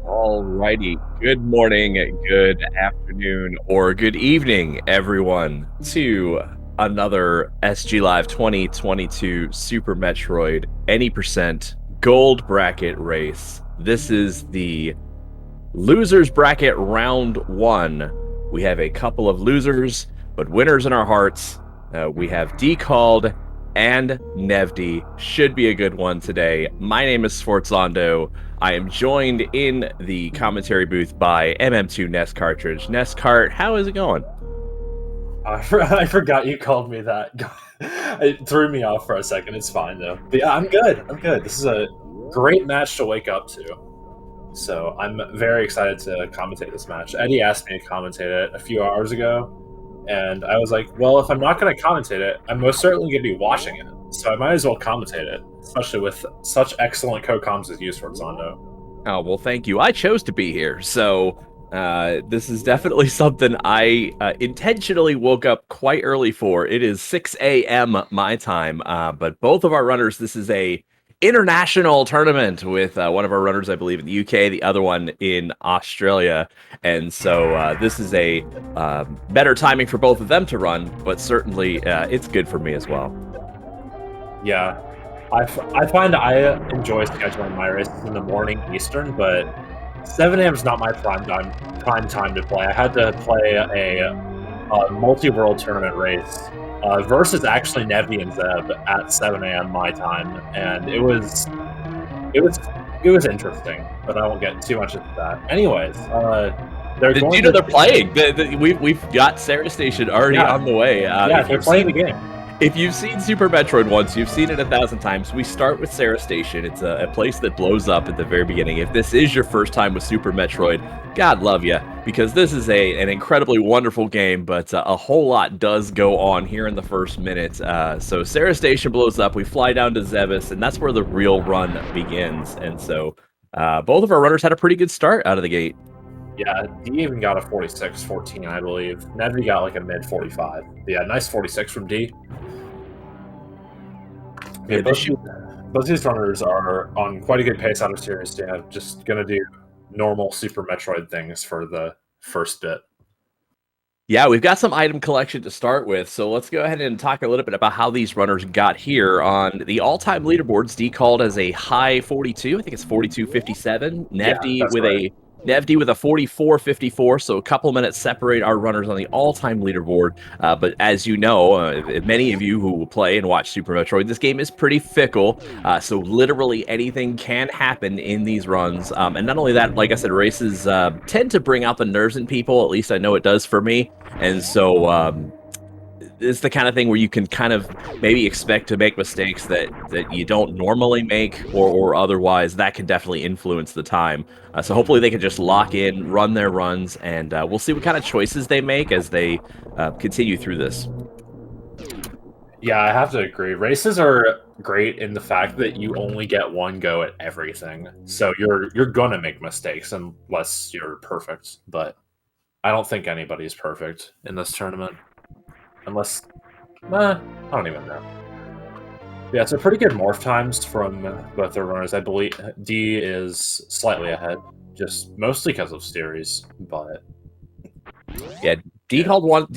Alrighty. Good morning, good afternoon, or good evening, everyone, to another SGLive 2022 Super Metroid Any Percent Gold Bracket Race. This is the Losers Bracket Round 1. We have a couple of losers, but winners in our hearts. We have Decalled and Nevdi. Should be a good one today. My name is Sforzando. I am joined in the commentary booth by MM2 Nest Cartridge. Nest Cart, how is it going? I forgot you called me that. It threw me off for a second. It's fine though. But yeah, I'm good. I'm good. This is a great match to wake up to. So I'm very excited to commentate this match. Eddie asked me to commentate it a few hours ago, and I was like, well, if I'm not going to commentate it, I'm most certainly going to be watching it. So I might as well commentate it, especially with such excellent co-coms as you, Sforzando. Oh, well, thank you. I chose to be here, so this is definitely something I intentionally woke up quite early for. It is 6 a.m. my time, but both of our runners, this is a international tournament with one of our runners, I believe, in the UK, the other one in Australia, and so this is a better timing for both of them to run, but certainly it's good for me as well. Yeah, I find I enjoy scheduling my races in the morning Eastern, but 7 a.m. is not my prime time to play. I had to play a multi-world tournament race versus actually Nevdi and Zeb at 7 a.m. my time, and it was interesting, but I won't get too much into that. Anyways, they're playing. We've got Sarah Station already on the way. They're playing the game. If you've seen Super Metroid once, you've seen it 1,000 times. We start with Sarah Station. It's a place that blows up at the very beginning. If this is your first time with Super Metroid, God love you, because this is an incredibly wonderful game, but a whole lot does go on here in the first minute. So Sarah Station blows up, we fly down to Zebus, and that's where the real run begins. And so both of our runners had a pretty good start out of the gate. Yeah, D even got a 46-14, I believe. Nevdi got like a mid-45. Yeah, nice 46 from D. Yeah, both these runners are on quite a good pace out of Series. Yeah, just going to do normal Super Metroid things for the first bit. Yeah, we've got some item collection to start with, so let's go ahead and talk a little bit about how these runners got here. On the all-time leaderboards, Decalled as a high 42, I think it's 42.57. Nevdi with a 44.54, so a couple minutes separate our runners on the all-time leaderboard. But as you know, many of you who play and watch Super Metroid, this game is pretty fickle, so literally anything can happen in these runs. And not only that, like I said, races tend to bring out the nerves in people, at least I know it does for me. And so it's the kind of thing where you can kind of maybe expect to make mistakes that you don't normally make, or otherwise that can definitely influence the time. So hopefully they can just lock in, run their runs, and we'll see what kind of choices they make as they continue through this. Yeah, I have to agree. Races are great in the fact that you only get one go at everything. So you're gonna make mistakes unless you're perfect, but I don't think anybody's perfect in this tournament. Unless, I don't even know. Yeah, it's a pretty good morph times from both their runners. I believe D is slightly ahead, just mostly because of series, but yeah, Decalled won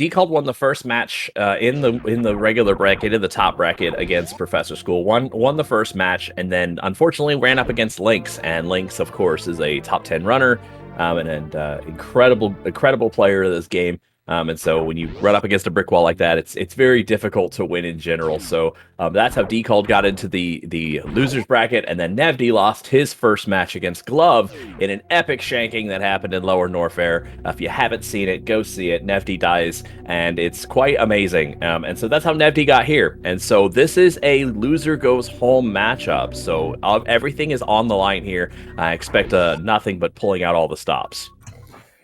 the first match in the regular bracket, in the top bracket against Professor School. Won the first match, and then unfortunately ran up against Lynx, and Lynx, of course, is a top 10 runner and an incredible player of this game. And so when you run up against a brick wall like that, it's very difficult to win in general. So that's how Decalled got into the losers bracket, and then Nevdi lost his first match against Glove in an epic shanking that happened in Lower Norfair. If you haven't seen it, go see it. Nevdi dies, and it's quite amazing. And so that's how Nevdi got here. And so this is a loser goes home matchup. So everything is on the line here. I expect nothing but pulling out all the stops.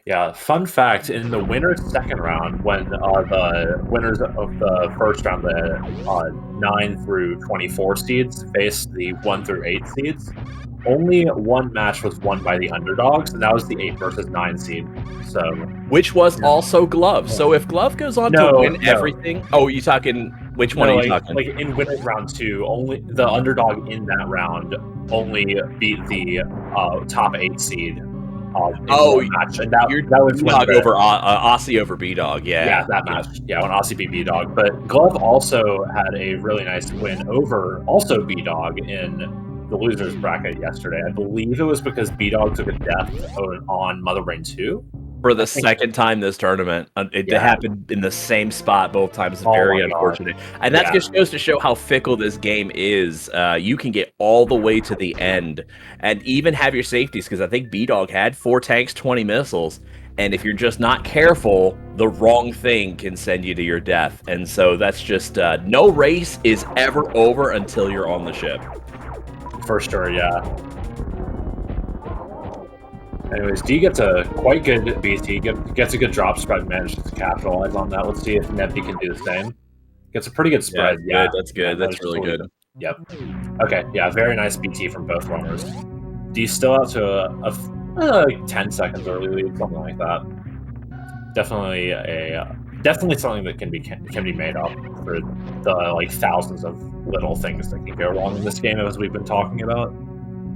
Yeah, fun fact, in the winner's second round, when the winners of the first round, the 9 through 24 seeds, faced the 1 through 8 seeds, only one match was won by the underdogs, and that was the 8 versus 9 seed. So, which was also Glove. So if Glove goes on to win everything... Oh, you talking... Which one No, are you talking? like in winners round 2, only the underdog in that round only beat the top 8 seed in one match, and that was when B-Dog over Aussie over B-Dog, yeah, that match. Yeah, when Aussie beat B-Dog. But Glove also had a really nice win over also B-Dog in the losers bracket yesterday. I believe it was because B-Dog took a death on Mother Brain 2. For the second time this tournament. It happened in the same spot both times. Very unfortunate. And that just goes to show how fickle this game is. You can get all the way to the end and even have your safeties, because I think B-Dog had 4 tanks, 20 missiles. And if you're just not careful, the wrong thing can send you to your death. And so that's just, no race is ever over until you're on the ship. For sure, yeah. Anyways, D gets a quite good BT, gets a good drop spread, manages to capitalize on that. Let's see if Nevdi can do the same. Gets a pretty good spread. Yeah, that's good. That's really good. Yep. Okay, yeah, very nice BT from both runners. D's still out to like 10 seconds early lead, something like that. Definitely something that can be made up for the like thousands of little things that can go wrong in this game, as we've been talking about.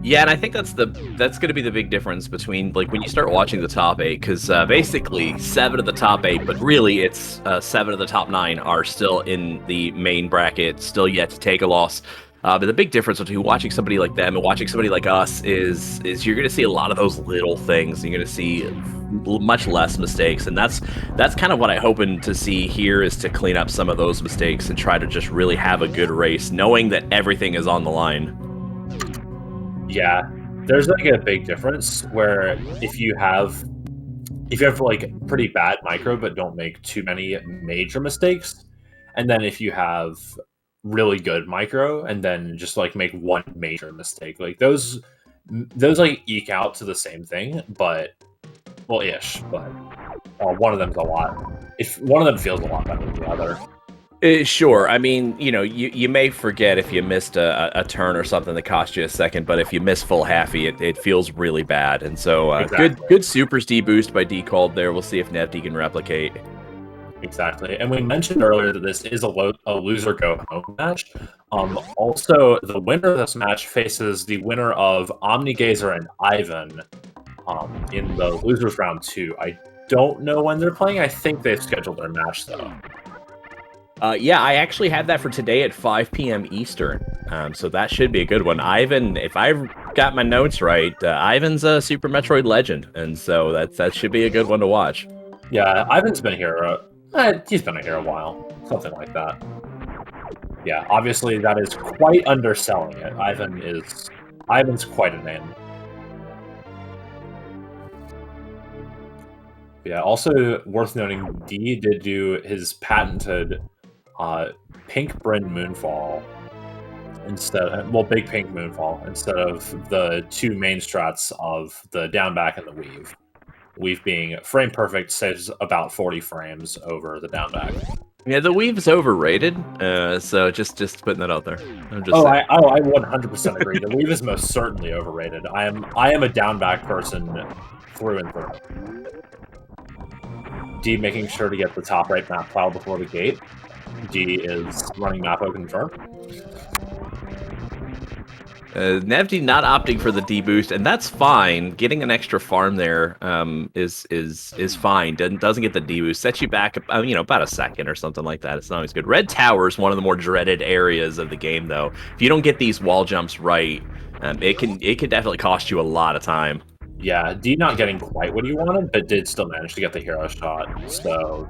Yeah, and I think that's going to be the big difference between, like, when you start watching the top 8, because basically 7 of the top 8, but really it's 7 of the top 9 are still in the main bracket, still yet to take a loss. But the big difference between watching somebody like them and watching somebody like us is you're going to see a lot of those little things. You're going to see much less mistakes, and that's kind of what I'm hoping to see here, is to clean up some of those mistakes and try to just really have a good race, knowing that everything is on the line. Yeah, there's like a big difference where if you have like pretty bad micro but don't make too many major mistakes, and then if you have really good micro and then just like make one major mistake, like those like eke out to the same thing, but ish. But one of them's a lot. If one of them feels a lot better than the other. Sure. I mean, you may forget if you missed a turn or something that cost you a second, but if you miss full halfy, it feels really bad. And so exactly. good supers D boost by decalled there. We'll see if Nevdi can replicate. Exactly. And we mentioned earlier that this is a loser go home match. Also, the winner of this match faces the winner of Omnigazer and Ivan in the losers round 2. I don't know when they're playing. I think they've scheduled their match though. Yeah, I actually had that for today at 5 p.m. Eastern, so that should be a good one. Ivan, if I've got my notes right, Ivan's a Super Metroid legend, and so that should be a good one to watch. Yeah, Ivan's been here. He's been here a while, something like that. Yeah, obviously that is quite underselling it. Ivan's quite a name. Yeah, also worth noting, D did do his patented pink Bryn Moonfall big pink Moonfall instead of the 2 main strats of the down back and the weave. Weave being frame perfect, saves about 40 frames over the down back. Yeah, the weave's overrated. So just putting that out there. I 100% agree. The weave is most certainly overrated. I am a down back person through and through. D making sure to get the top right map plow before the gate. D is running map open confirm. Nevdi not opting for the D boost, and that's fine. Getting an extra farm there is fine. Doesn't get the D boost, sets you back about a second or something like that. It's not always good. Red Tower is one of the more dreaded areas of the game, though. If you don't get these wall jumps right, it can definitely cost you a lot of time. Yeah, D not getting quite what he wanted, but did still manage to get the hero shot, so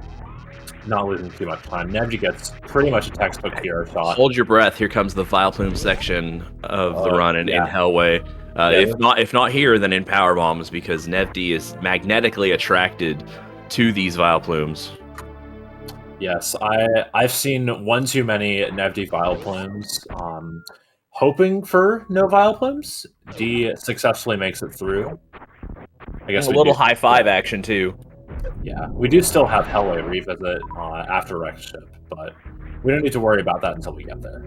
not losing too much time. Nevdi gets pretty much a textbook hero shot. Hold your breath. Here comes the Vile Plume section of the run in Hellway. If not here, then in Power Bombs, because Nevdi is magnetically attracted to these Vile Plumes. Yes, I've seen one too many Nevdi Vile Plumes. Hoping for no Vile Plumes. D successfully makes it through. I guess a little high five action too. Yeah, we do still have Hellway revisit after Wrecked Ship, but we don't need to worry about that until we get there.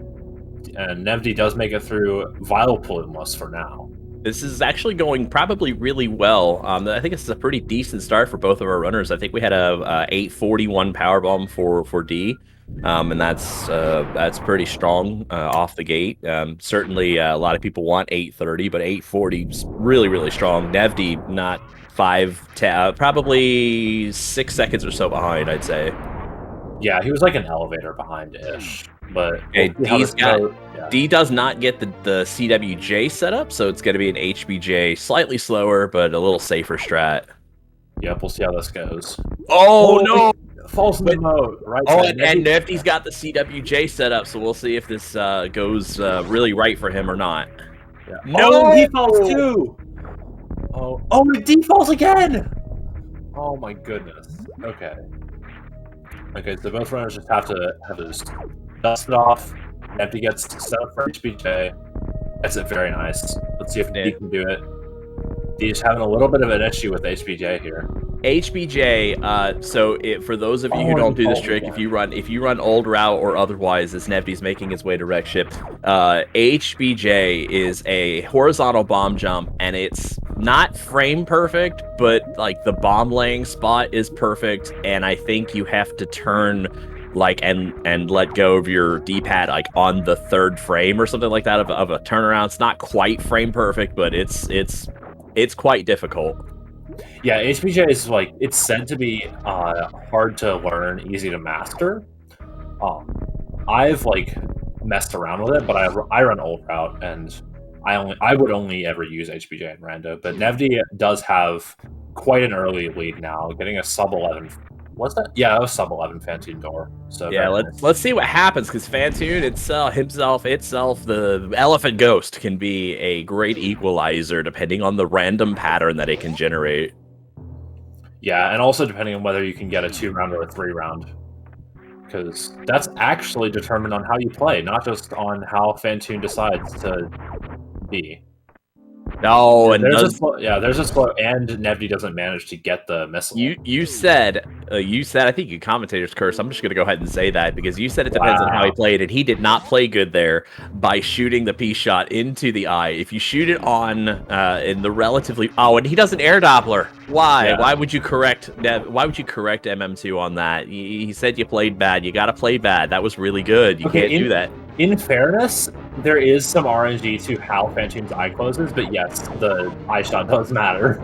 And Nevdi does make it through Vile Plumeless for now. This is actually going probably really well. I think this is a pretty decent start for both of our runners. I think we had a 841 powerbomb for D. And that's pretty strong off the gate. Certainly, a lot of people want 830, but 840 is really, really strong. Nevdi, not 5, probably 6 seconds or so behind, I'd say. Yeah, he was like an elevator behind-ish, but Okay, we'll see how D does not get the CWJ setup, so it's going to be an HBJ, slightly slower, but a little safer strat. Yep, we'll see how this goes. Oh no! Falls in the mode, right? Oh, and Nevdi's got the CWJ set up, so we'll see if this goes really right for him or not. Yeah. No! Oh, and he falls too! Oh, and D falls again! Oh my goodness. Okay. Okay, so both runners just have to dust it off. Nevdi gets set up for HBJ. That's it, very nice. Let's see if D can do it. D's having a little bit of an issue with HBJ here. HBJ, for those of you who don't do this trick, if you run old route or otherwise, as Nevdi's making his way to wreck ship, HBJ is a horizontal bomb jump, and it's not frame perfect, but like the bomb laying spot is perfect, and I think you have to turn and let go of your D-pad like on the third frame or something like that of a turnaround. It's not quite frame perfect, but it's quite difficult. Yeah, HBJ is it's said to be hard to learn, easy to master. I've messed around with it, but I run old route, and I would only ever use HBJ in rando. But Nevdi does have quite an early lead now, getting a sub 11. What's that? Yeah, it was sub 11 Fantoon door. So yeah, let's see what happens, because Fantoon itself, the Elephant Ghost can be a great equalizer depending on the random pattern that it can generate. Yeah, and also depending on whether you can get a 2-round or a 3-round. Because that's actually determined on how you play, not just on how Fantoon decides to be. No, and there's a slow, and Nevdi doesn't manage to get the missile. You said I think you commentators curse. I'm just gonna go ahead and say that, because you said it depends on how he played, and he did not play good there by shooting the P shot into the eye. If you shoot it on in the relatively and he does an air Doppler. Why? Yeah. Why would you correct MM2 on that? He said you played bad. You got to play bad. That was really good. You can't do that. In fairness, there is some RNG to how Fantoon's eye closes, but yes, the eye shot does matter.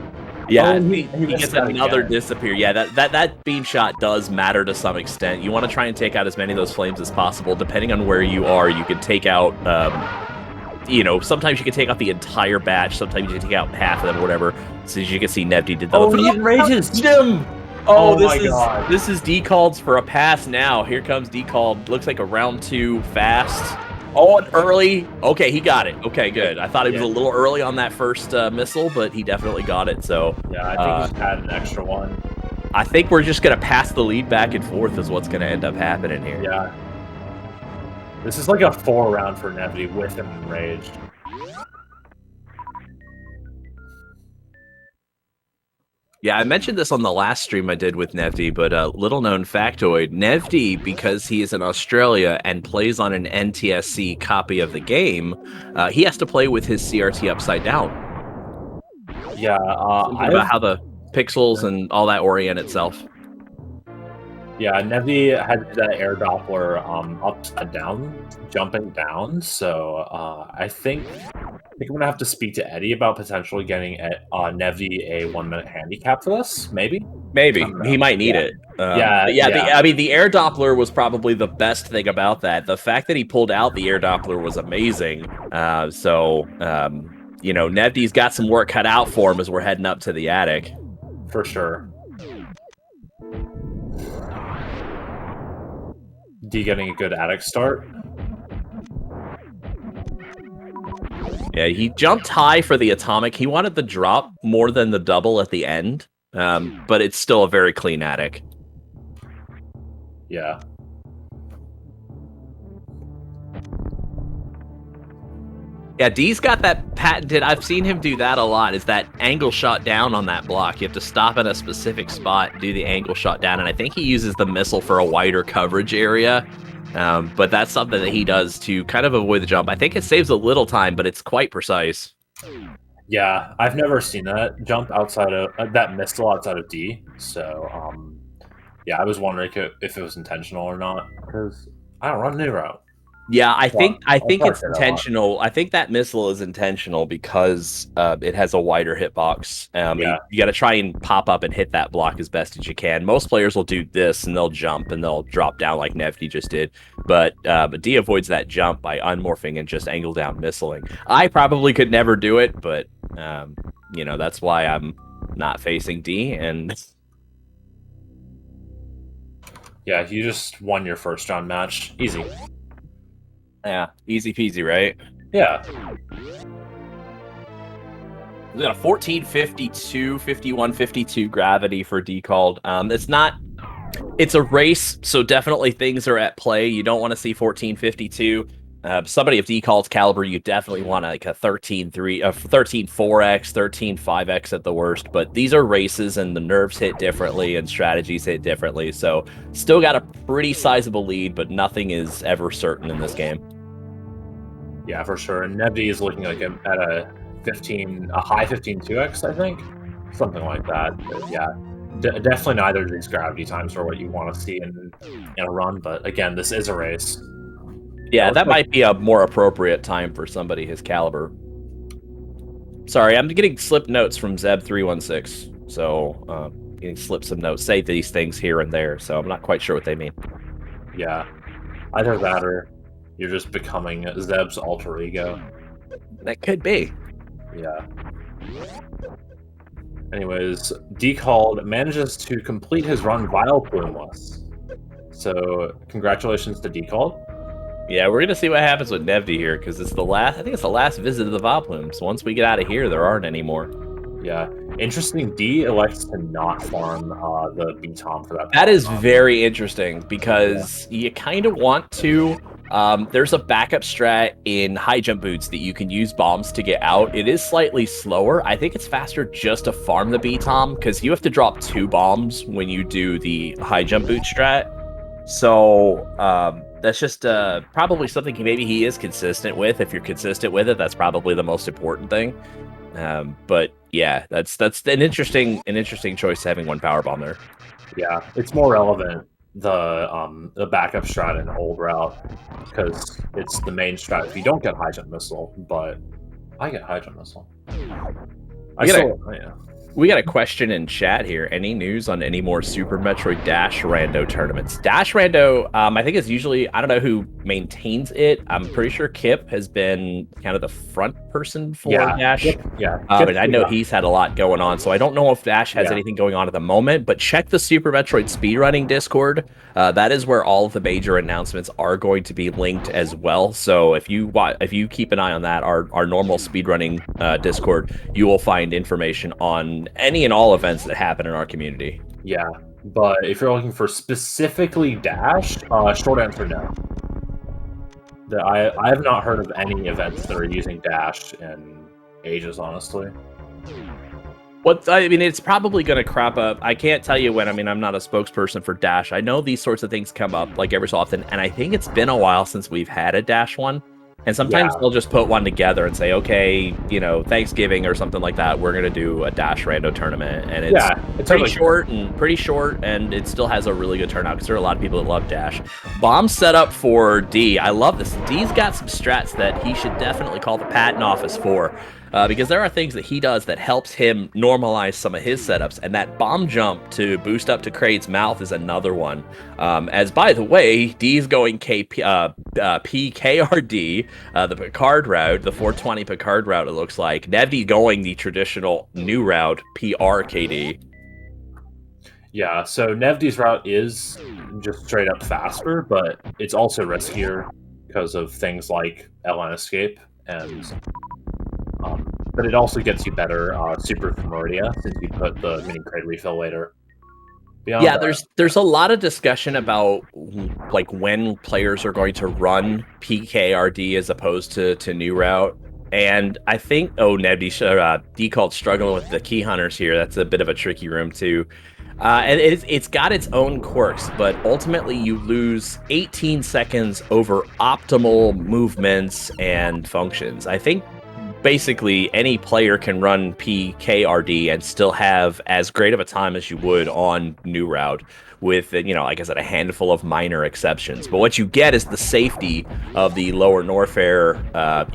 Yeah, he gets another disappear. Yeah, that beam shot does matter to some extent. You want to try and take out as many of those flames as possible. Depending on where you are, you can take out, sometimes you can take out the entire batch. Sometimes you can take out half of them or whatever. So as you can see, Nevdi did that. Oh, he enrages! Jim! Oh, this is decalled for a pass now. Here comes decalled. Looks like a round 2 fast. Oh, and early. Okay, he got it. Okay, good. I thought he was a little early on that first missile, but he definitely got it. So yeah, I think he's had an extra one. I think we're just gonna pass the lead back and forth is what's gonna end up happening here. Yeah. This is like a 4-round for Nevdi with him enraged. Yeah, I mentioned this on the last stream I did with Nevdi, but a little-known factoid, Nevdi, because he is in Australia and plays on an NTSC copy of the game, he has to play with his CRT upside down. Yeah, about how the pixels and all that orient itself. Yeah, Nevdi had that air Doppler upside down, jumping down, so I think I'm going to have to speak to Eddie about potentially getting Nevdi a 1-minute handicap for this, maybe? Maybe. He might need it. The air Doppler was probably the best thing about that. The fact that he pulled out the air Doppler was amazing. Nevdi's got some work cut out for him as we're heading up to the attic. For sure. D getting a good attic start. Yeah, he jumped high for the atomic. He wanted the drop more than the double at the end, but it's still a very clean attic. Yeah. Yeah, D's got that patented. I've seen him do that a lot. Is that angle shot down on that block? You have to stop in a specific spot, do the angle shot down, and I think he uses the missile for a wider coverage area. But that's something that he does to kind of avoid the jump. I think it saves a little time, but it's quite precise. Yeah, I've never seen that jump outside of that missile outside of D. So, Yeah, I was wondering if it was intentional or not, because I don't run new route. Yeah, I think probably it's say that a lot. intentional. I think that missile is intentional because it has a wider hitbox. Yeah. You got to try and pop up and hit that block as best as you can. Most players will do this and they'll jump and they'll drop down like Nevdi just did. But D avoids that jump by unmorphing and just angle down missiling. I probably could never do it, but you know, that's why I'm not facing D. And Yeah, you just won your first round match. Easy. yeah, easy peasy, right? Yeah. We got a 1452, 5152 gravity for decalled. It's a race, so definitely things are at play. You don't want to see 1452. Somebody of decalled's caliber, you definitely want like a 13-4x, 13-5x at the worst. But these are races, and the nerves hit differently, and strategies hit differently. So still got a pretty sizable lead, but nothing is ever certain in this game. Yeah, for sure. And Nevdi is looking like at a high 15-2x, I think, something like that. But yeah, definitely neither of these gravity times are what you want to see in a run. But again, this is a race. Yeah, that might be a more appropriate time for somebody his caliber. Sorry, I'm getting slip notes from Zeb316. So, getting slipped some notes. Say these things here and there, so I'm not quite sure what they mean. Yeah. Either that or you're just becoming Zeb's alter ego. That could be. Yeah. Anyways, Decalled manages to complete his run Vile Plumeless. So, congratulations to Decalled. Yeah, we're gonna see what happens with Nevdi here, because it's the last. I think it's the last visit of the Vileplume. So once we get out of here, there aren't any more. Yeah, interesting. D elects to not farm the B-Tom for that. That is very interesting because you kind of want to. There's a backup strat in high jump boots that you can use bombs to get out. It is slightly slower. I think it's faster just to farm the B-Tom because you have to drop 2 bombs when you do the high jump boot strat. So that's just probably something maybe he is consistent with. If you're consistent with it, that's probably the most important thing. But yeah, that's an interesting choice, having 1 power bomb there. Yeah, it's more relevant the backup strat in old route because it's the main strat if you don't get high jump missile. But I get high jump missile. We got a question in chat here. Any news on any more Super Metroid Dash Rando tournaments? Dash Rando, I think is usually, I don't know who maintains it. I'm pretty sure Kip has been kind of the front person for Dash. And I know he's had a lot going on, so I don't know if Dash has anything going on at the moment, but check the Super Metroid speedrunning Discord. That is where all of the major announcements are going to be linked as well. So if you keep an eye on that, our normal speedrunning Discord, you will find information on any and all events that happen in our community. Yeah, but if you're looking for specifically Dash, short answer, no. I have not heard of any events that are using Dash in ages, honestly. I mean, it's probably going to crop up. I can't tell you when. I mean, I'm not a spokesperson for Dash. I know these sorts of things come up like every so often, and I think it's been a while since we've had a Dash one. And sometimes they'll just put one together and say, okay, you know, Thanksgiving or something like that, we're going to do a Dash Rando tournament. And it's pretty short, and it still has a really good turnout because there are a lot of people that love Dash. Bomb set up for D. I love this. D's got some strats that he should definitely call the patent office for. Because there are things that he does that helps him normalize some of his setups, and that bomb jump to boost up to Kraid's mouth is another one. As by the way, D's going PKRD, the Picard route, the 420 Picard route. It looks like Nevdi going the traditional new route, PRKD. Yeah, so Nevdi's route is just straight up faster, but it's also riskier because of things like LN escape and. But it also gets you better super from Meridia since you put the mini Kraid refill later. There's a lot of discussion about like when players are going to run PKRD as opposed to new route, and I think Nevdi Decalled struggling with the key hunters here. That's a bit of a tricky room too. And it's got its own quirks, but ultimately you lose 18 seconds over optimal movements and functions. I think basically any player can run PKRD and still have as great of a time as you would on New Route with, like I said, a handful of minor exceptions. But what you get is the safety of the lower Norfair.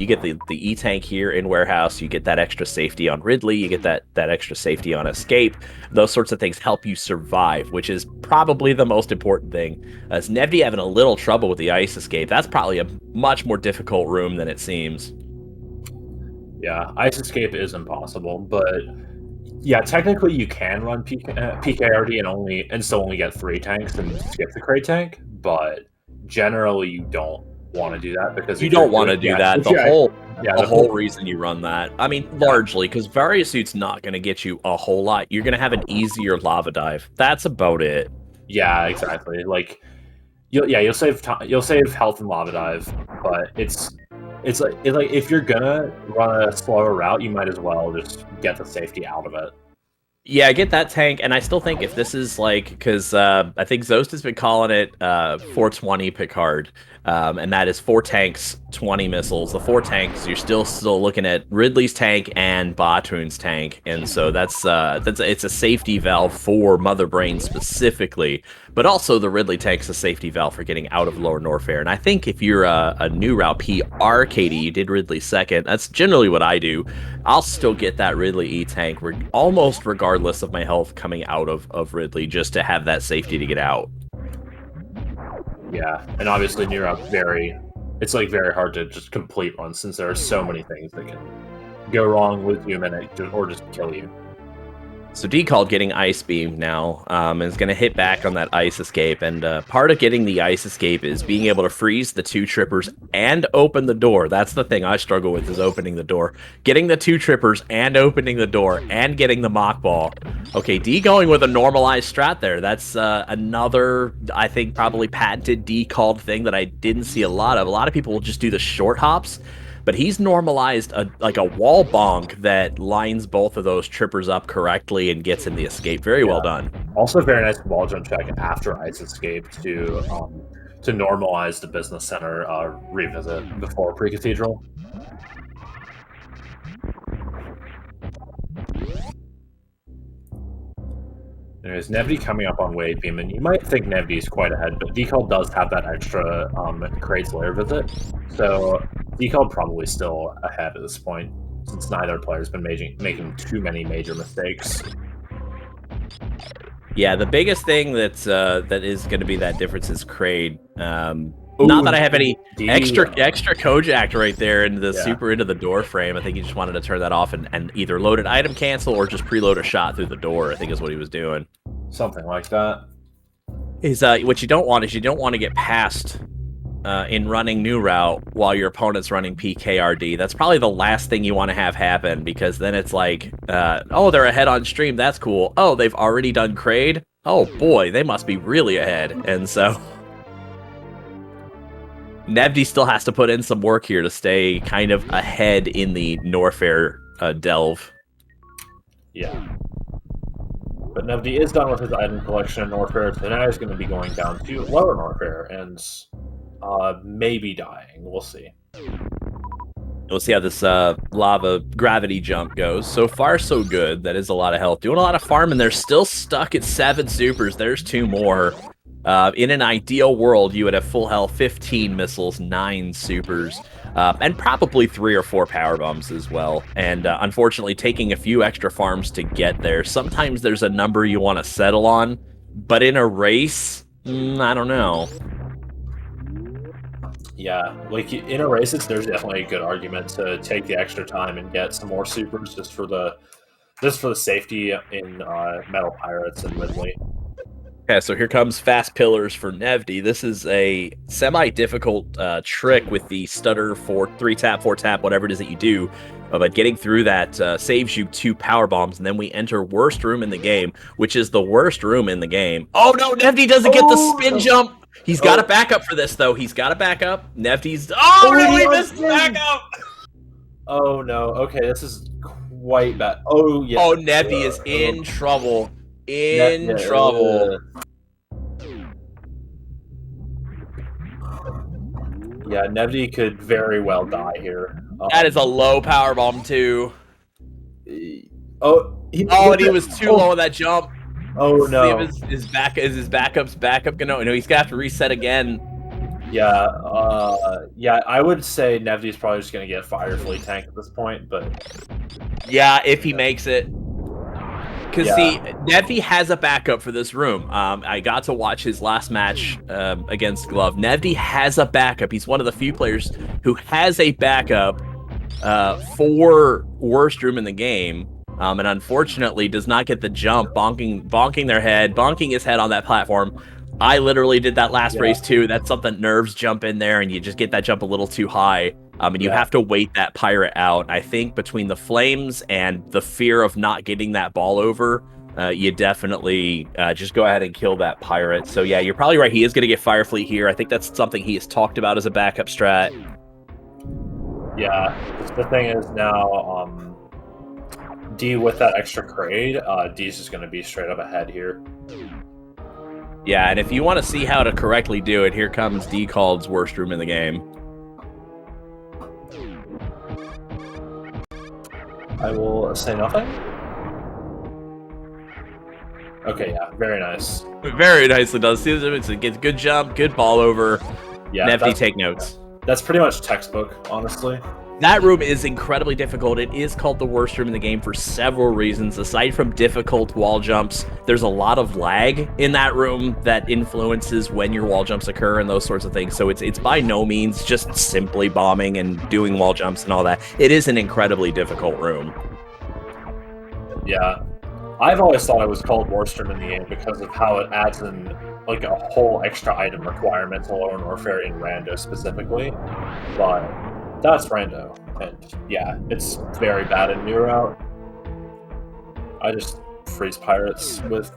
You get the E-Tank here in Warehouse. You get that extra safety on Ridley. You get that extra safety on Escape. Those sorts of things help you survive, which is probably the most important thing. As Nevdi having a little trouble with the Ice Escape, that's probably a much more difficult room than it seems. Yeah, Ice Escape is impossible, but yeah, technically you can run PKRD and still only get 3 tanks and skip the crate tank, but generally you don't want to do that because you don't want to do that. The whole reason you run that, I mean, largely because Various Suit's not going to get you a whole lot. You're going to have an easier lava dive. That's about it. Yeah, exactly. Like, you'll save health and lava dive, but it's like if you're gonna run a slower route, you might as well just get the safety out of it. Yeah, get that tank, and I still think if this is like, because I think Zost has been calling it 420 Picard, and that is 4 tanks, 20 missiles. The 4 tanks, you're still looking at Ridley's tank and Batoon's tank, and so it's a safety valve for Mother Brain specifically, but also the Ridley tank's a safety valve for getting out of lower Norfair. And I think if you're a New Route PR, Katie, you did Ridley second. That's generally what I do. I'll still get that Ridley E-Tank almost regardless of my health coming out of Ridley, just to have that safety to get out. Yeah, and obviously New Route it's like very hard to just complete one since there are so many things that can go wrong with you or just kill you. So Decalled getting Ice Beam now is going to hit back on that Ice Escape, and part of getting the Ice Escape is being able to freeze the 2 trippers and open the door. That's the thing I struggle with, is opening the door. Getting the 2 trippers and opening the door and getting the mock ball. Okay, D going with a normalized strat there. That's another, I think, probably patented Decalled thing that I didn't see a lot of. A lot of people will just do the short hops, but he's normalized a wall bonk that lines both of those trippers up correctly and gets in the escape. Very well done. Also, very nice wall jump check after Ice Escape to normalize the business center revisit before Pre-Cathedral. There's Nevdi coming up on Wave Beam, and you might think Nevdi is quite ahead, but Decalled does have that extra Crate's Lair visit, so Decalled probably still ahead at this point, since neither player's been making too many major mistakes. Yeah, the biggest thing that is going to be that difference is Crate. Not that I have any extra Kojak right there into the super into the door frame. I think he just wanted to turn that off and either load an item cancel or just preload a shot through the door, I think is what he was doing. Something like that. What you don't want is you don't want to get past in running New Route while your opponent's running PKRD. That's probably the last thing you want to have happen, because then it's like, oh, they're ahead on stream. That's cool. Oh, they've already done Crade? Oh boy, they must be really ahead. And so Nevdi still has to put in some work here to stay kind of ahead in the Norfair delve. Yeah. But Nevdi is done with his item collection in Norfair, so now he's going to be going down to lower Norfair and maybe dying. We'll see. We'll see how this lava gravity jump goes. So far, so good. That is a lot of health. Doing a lot of farming. They're still stuck at 7 supers. There's 2 more. In an ideal world, you would have full health, 15 missiles, 9 supers, and probably 3 or 4 power bombs as well. And unfortunately, taking a few extra farms to get there. Sometimes there's a number you want to settle on, but in a race, I don't know. Yeah, like in a race, there's definitely a good argument to take the extra time and get some more supers just for the safety in Metal Pirates and Ridley. Okay, so here comes Fast Pillars for Nevdi. This is a semi-difficult trick with the stutter for 3-tap, 4-tap, whatever it is that you do. But getting through that saves you 2 power bombs, and then we enter worst room in the game, which is the worst room in the game. Oh no, Nevdi doesn't get the spin jump! He's got a backup for this, though. He's got a backup. Nevdi's... Oh no, he missed the backup! Oh no, okay, this is quite bad. Oh yeah. Oh, Nevdi is in trouble. In trouble. Yeah, Nevdi could very well die here. That is a low power bomb too. Oh, and he was too low on that jump. Oh no! Is his backup's backup gonna? No, he's gonna have to reset again. Yeah, yeah. I would say Nevdi's probably just gonna get Fire Fleet Tank at this point, but yeah, if he makes it. Because, see, Nevdi has a backup for this room. I got to watch his last match against Glove. Nevdi has a backup. He's one of the few players who has a backup for worst room in the game, and unfortunately does not get the jump, bonking their head, bonking his head on that platform. I literally did that last race too. That's something nerves jump in there, and you just get that jump a little too high. And you have to wait that pirate out. I think between the flames and the fear of not getting that ball over, you definitely just go ahead and kill that pirate. So yeah, you're probably right. He is going to get Fire Fleet here. I think that's something he has talked about as a backup strat. Yeah, the thing is now, D with that extra grade, D's just going to be straight up ahead here. Yeah, and if you want to see how to correctly do it, here comes Decalled's worst room in the game. I will say nothing. Okay, yeah, very nice. Very nicely done. See, it's a good jump, good ball over. Yeah, Nevdi, take notes. That's pretty much textbook, honestly. That room is incredibly difficult. It is called the worst room in the game for several reasons. Aside from difficult wall jumps, there's a lot of lag in that room that influences when your wall jumps occur and those sorts of things. So it's by no means just simply bombing and doing wall jumps and all that. It is an incredibly difficult room. Yeah. I've always thought it was called worst room in the game because of how it adds in like a whole extra item requirement to lower Norfair in Rando specifically. But that's Rando, and yeah, it's very bad in New Route. I just freeze pirates with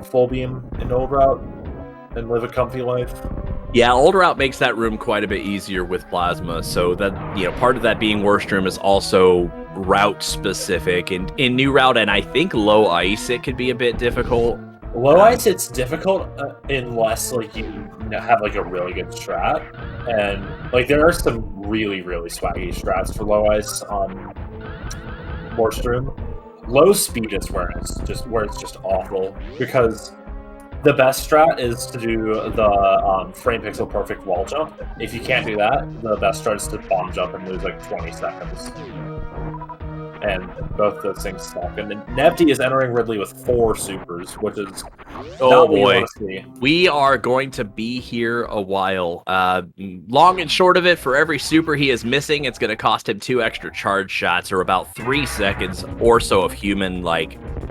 full beam in Old Route and live a comfy life. Yeah, Old Route makes that room quite a bit easier with Plasma, so that, you know, part of that being worst room is also route specific. And in New Route and I think Low Ice, it could be a bit difficult. Low Ice, it's difficult unless like you have like a really good strat, and like there are some really swaggy strats for Low Ice on Worst Room. Low Speed is where it's just awful, because the best strat is to do the frame pixel perfect wall jump. If you can't do that, the best strat is to bomb jump and lose like 20 seconds. And both those things suck. And then Nevdi is entering Ridley with 4 supers, which is oh boy, we are going to be here a while. Long and short of it, for every super he is missing, it's going to cost him 2 extra charge shots, or about 3 seconds or so of human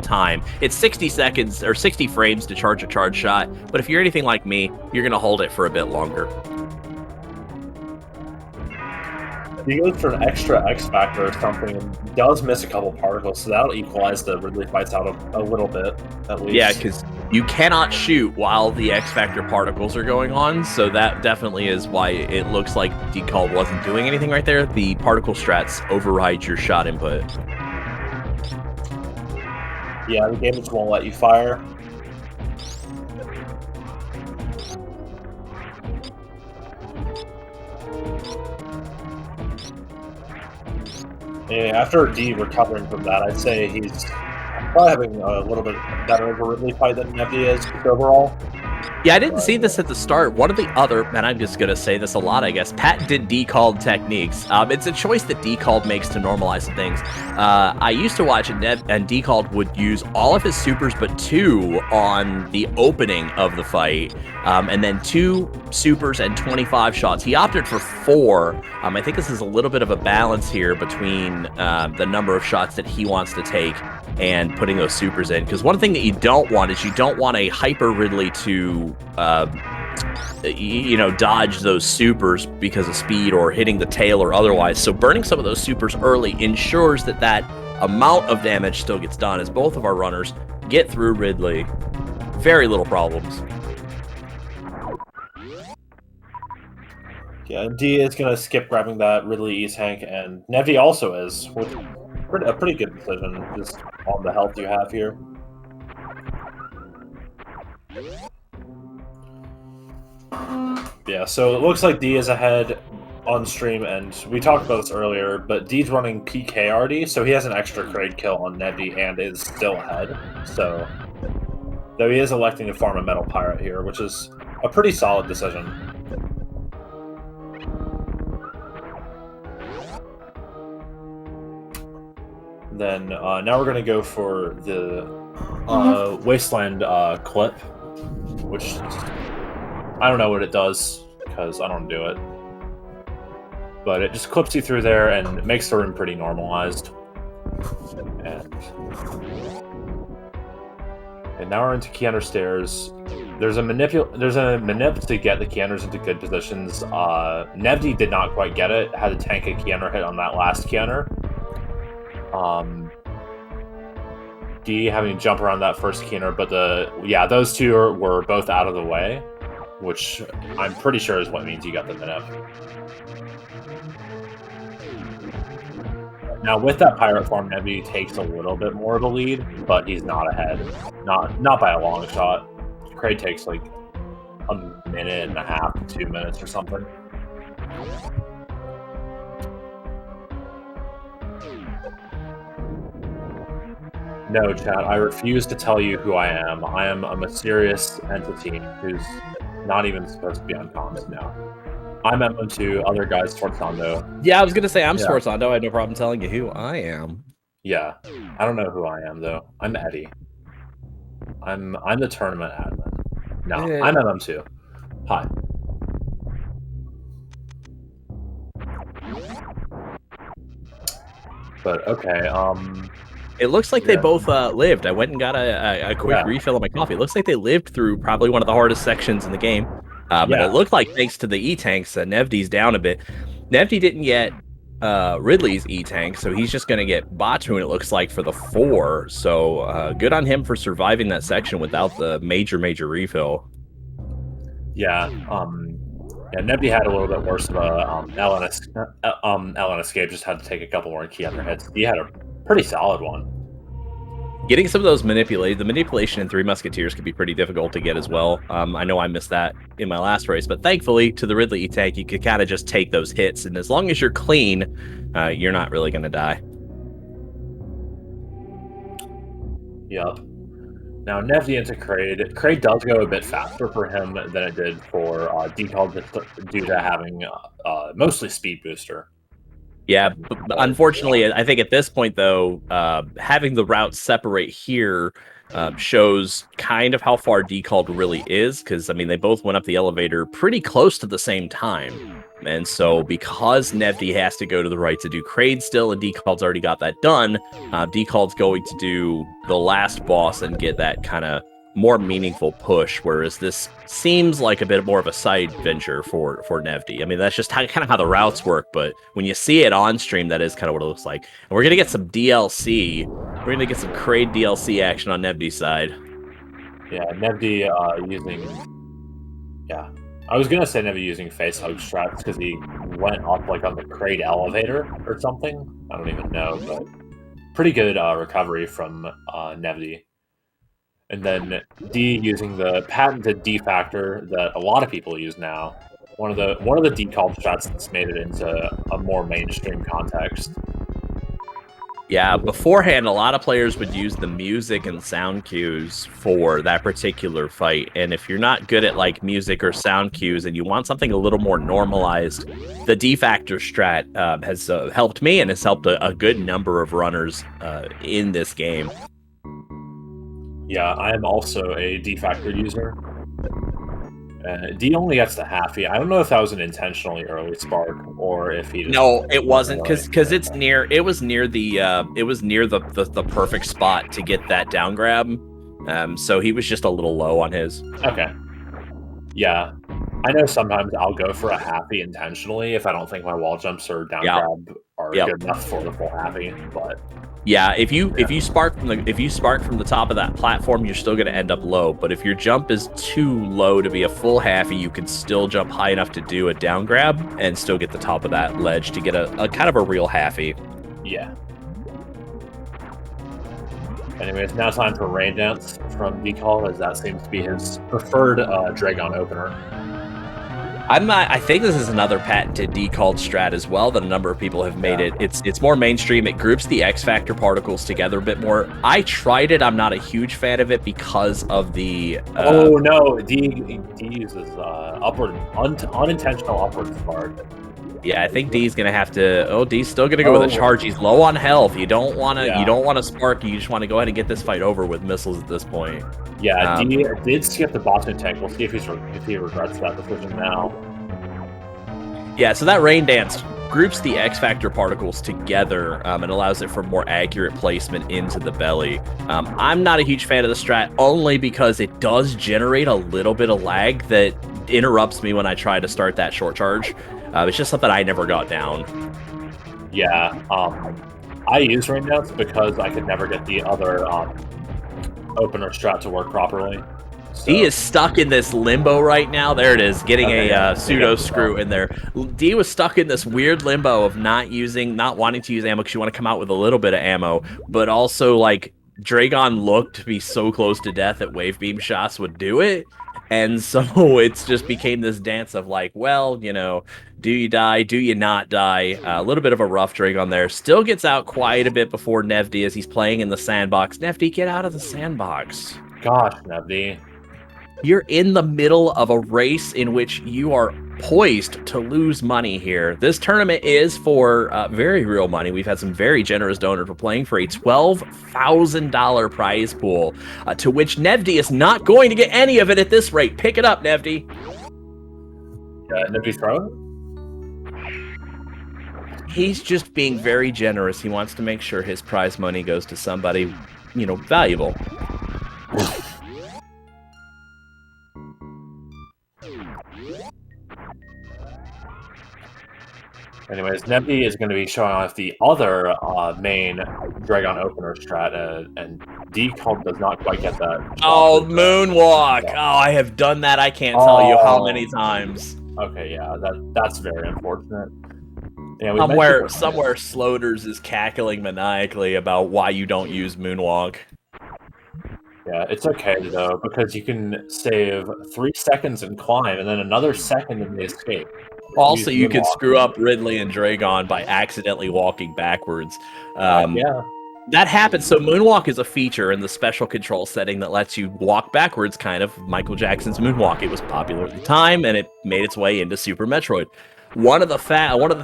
time. It's 60 seconds or 60 frames to charge a charge shot, but if you're anything like me, you're going to hold it for a bit longer. He goes for an extra X Factor or something and does miss a couple particles, so that'll equalize the Ridley fights out a little bit, at least. Yeah, because you cannot shoot while the X Factor particles are going on, so that definitely is why it looks like Decalled wasn't doing anything right there. The particle strats override your shot input. Yeah, the game just won't let you fire. Yeah, after D recovering from that, I'd say he's probably having a little bit better of a Ridley fight than Nevdi is overall. Yeah, I didn't see this at the start. One of the other, and I'm just going to say this a lot, I guess, patented decalled techniques. It's a choice that decalled makes to normalize some things. I used to watch and decalled would use all of his supers but 2 on the opening of the fight, and then 2 supers and 25 shots. He opted for 4. I think this is a little bit of a balance here between the number of shots that he wants to take and putting those supers in, because one thing that you don't want is you don't want a hyper Ridley to dodge those supers because of speed or hitting the tail or otherwise. So burning some of those supers early ensures that that amount of damage still gets done, as both of our runners get through Ridley. Very little problems. Yeah, D is going to skip grabbing that Ridley E-Tank, and Nevdi also is, with a pretty good decision just on the health you have here. Yeah, so it looks like D is ahead. on stream, and we talked about this earlier, but Deed's running PK already, so he has an extra crate kill on Nevdi and is still ahead. So, though he is electing to farm a Metal Pirate here, which is a pretty solid decision. Then now we're going to go for the Wasteland clip, which I don't know what it does because I don't do it. But it just clips you through there and it makes the room pretty normalized. And now we're into Keander stairs. There's a manip to get the Keanders into good positions. Nevdi did not quite get it. Had to tank a Keander hit on that last Keander. D having to jump around that first Keander, but those two were both out of the way, which I'm pretty sure is what means you got the manip. Now with that pirate farm, Nevdi takes a little bit more of a lead, but he's not ahead. Not by a long shot. Kraid takes like a minute and a half, 2 minutes or something. No, chat, I refuse to tell you who I am. I am a mysterious entity who's not even supposed to be on comms now. I'm MM2, other guys Sforzando. Yeah, I was gonna say I'm Sforzando. I had no problem telling you who I am. Yeah, I don't know who I am though. I'm Eddie. I'm the tournament admin. No, I'm MM2. Hi. But okay, it looks like they both lived. I went and got a quick refill of my coffee. It looks like they lived through probably one of the hardest sections in the game. And it looked like, thanks to the E-Tanks, Nevdi's down a bit. Nevdi didn't get Ridley's E-Tank, so he's just going to get Batoon, it looks like, for the 4. So good on him for surviving that section without the major refill. Yeah, Nevdi had a little bit worse of a LN escape, just had to take a couple more key under hits. He had a pretty solid one. Getting some of those the manipulation in Three Musketeers could be pretty difficult to get as well. I know I missed that in my last race, but thankfully to the Ridley E-Tank, you could kind of just take those hits, and as long as you're clean, you're not really going to die. Yep. Now Nevdi into Kraid. Kraid does go a bit faster for him than it did for decalled due to having mostly speed booster. Yeah, but unfortunately, I think at this point, though, having the routes separate here shows kind of how far decalled really is, because, I mean, they both went up the elevator pretty close to the same time. And so because Nevdi has to go to the right to do Kraid still, and decalled's already got that done, decalled's going to do the last boss and get that kind of more meaningful push, whereas this seems like a bit more of a side venture for Nevdi. I mean, that's just kind of how the routes work, but when you see it on stream, that is kind of what it looks like. And we're going to get some DLC. We're going to get some Kraid DLC action on Nevdi's side. Yeah, Nevdi using... Yeah. I was going to say Nevdi using face hug strats because he went up like on the Kraid elevator or something. I don't even know, but pretty good recovery from Nevdi. And then D using the patented D factor that a lot of people use now. One of the decalled strats that's made it into a more mainstream context. Yeah, beforehand, a lot of players would use the music and sound cues for that particular fight. And if you're not good at like music or sound cues and you want something a little more normalized, the D factor strat has helped me and has helped a good number of runners in this game. Yeah, I am also a D factor user. D only gets the halfie. I don't know if that was an intentionally early spark or if he just... No, it wasn't, because it was near the perfect spot to get that down grab. So he was just a little low on his. Okay. Yeah. I know sometimes I'll go for a halfie intentionally if I don't think my wall jumps or down grab are good enough for the full halfie, but yeah, if you spark from the top of that platform, you're still going to end up low. But if your jump is too low to be a full halfie, you can still jump high enough to do a down grab and still get the top of that ledge to get a kind of a real halfie. Yeah. Anyways, now time for Rain Dance from Decall, as that seems to be his preferred Dragon opener. I think this is another patented decalled strat as well that a number of people have made it. It's more mainstream. It groups the X Factor particles together a bit more. I tried it. I'm not a huge fan of it because of the. Oh no, D uses unintentional upward spark. Yeah, I think D's gonna have to. Oh, D's still gonna go with a charge. He's low on health. You don't want to. You don't want to spark. You just want to go ahead and get this fight over with missiles at this point. Yeah, D did skip the bottom tank. We'll see if he regrets that decision now. Yeah, so that rain dance groups the X Factor particles together and allows it for more accurate placement into the belly. I'm not a huge fan of the strat only because it does generate a little bit of lag that interrupts me when I try to start that short charge. It's just something I never got down. Yeah, I use rain dance because I could never get the other opener strat to work properly. So. D is stuck in this limbo right now. There it is, getting a pseudo screw in there. D was stuck in this weird limbo of not wanting to use ammo because you want to come out with a little bit of ammo, but also like Dragon looked to be so close to death that wave beam shots would do it. And so it's just became this dance of like, well, you know, do you die? Do you not die? A little bit of a rough Dragon there. Still gets out quite a bit before Nevdi as he's playing in the sandbox. Nevdi, get out of the sandbox. Gosh, Nevdi. You're in the middle of a race in which you are poised to lose money here. This tournament is for very real money. We've had some very generous donors. We're playing for a $12,000 prize pool, to which Nevdi is not going to get any of it at this rate. Pick it up, Nevdi. Nevdi throw it? He's just being very generous. He wants to make sure his prize money goes to somebody, you know, valuable. Anyways, Nevdi is going to be showing off the other main Dragon opener strat, and decalled does not quite get that. Oh, moonwalk! Oh, I have done that. I can't tell you how many times. Okay, yeah, that's very unfortunate. Yeah, somewhere Sloders is cackling maniacally about why you don't use moonwalk. Yeah, it's okay though, because you can save 3 seconds and climb, and then another second in the escape. Also, you can screw up Ridley and Dragon by accidentally walking backwards. Yeah. That happens. So Moonwalk is a feature in the special control setting that lets you walk backwards, kind of Michael Jackson's Moonwalk. It was popular at the time, and it made its way into Super Metroid. One of the